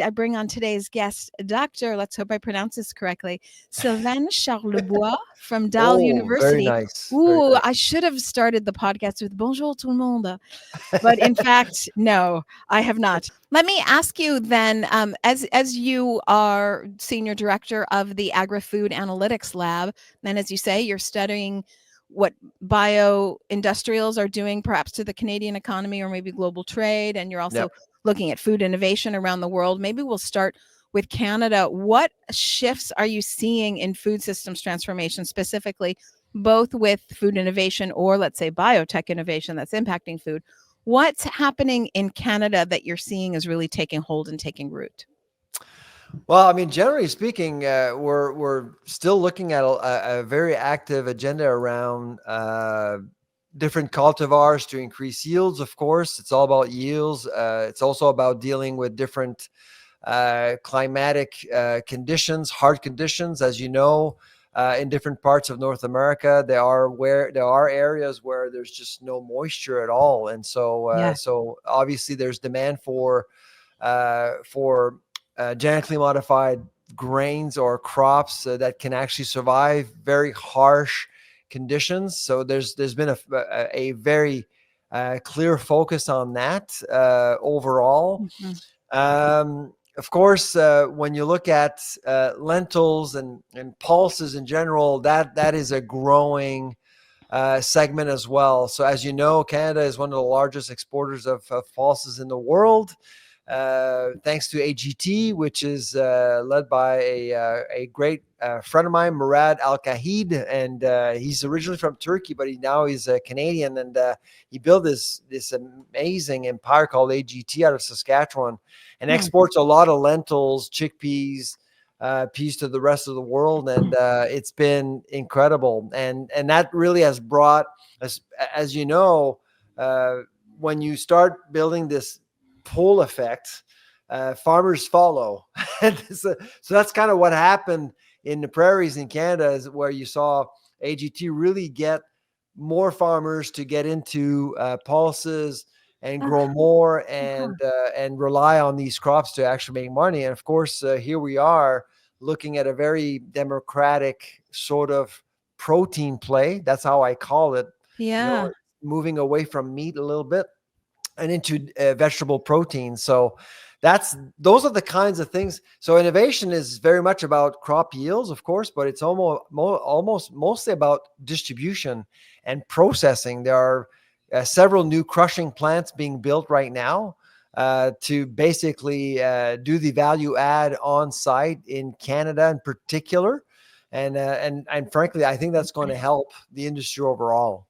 I bring on today's guest, Dr. Let's hope I pronounce this correctly, Sylvain Charlebois from Dalhousie Oh, very University. nice. Very Ooh, nice. I should have started the podcast with Bonjour tout le monde. But in fact, no, I have not. Let me ask you then, as you are senior director of the Agri-Food Analytics Lab, and as you say, you're studying what bio-industrials are doing perhaps to the Canadian economy or maybe global trade, and you're also Yep. looking at food innovation around the world. Maybe we'll start with Canada. What shifts are you seeing in food systems transformation specifically, both with food innovation or let's say biotech innovation that's impacting food? What's happening in Canada that you're seeing is really taking hold and taking root? Well, I mean, generally speaking, we're still looking at a very active agenda around different cultivars to increase yields. Of course, it's all about yields. It's also about dealing with different climatic conditions, hard conditions, as you know. In different parts of North America, there are areas where there's just no moisture at all, and so obviously there's demand for genetically modified grains or crops that can actually survive very harsh conditions. So there's been a very clear focus on that overall. Of course, when you look at lentils and pulses in general, that is a growing segment as well. So as you know, Canada is one of the largest exporters of pulses in the world. Thanks to AGT, which is led by a great friend of mine, Murad Al-Kahid, and he's originally from Turkey, but he's a Canadian, and he built this amazing empire called AGT out of Saskatchewan, and exports a lot of lentils, chickpeas, peas to the rest of the world, and it's been incredible, and that really has brought, as you know, when you start building this pull effect, farmers follow. So that's kind of what happened in the prairies in Canada, is where you saw AGT really get more farmers to get into pulses and grow more and rely on these crops to actually make money. And of course, here we are looking at a very democratic sort of protein play. That's how I call it. Yeah. Moving away from meat a little bit and into vegetable protein. So those are the kinds of things. So innovation is very much about crop yields, of course, but it's almost mostly about distribution and processing. There are several new crushing plants being built right now to basically do the value add on site in Canada in particular. And frankly, I think that's going to help the industry overall.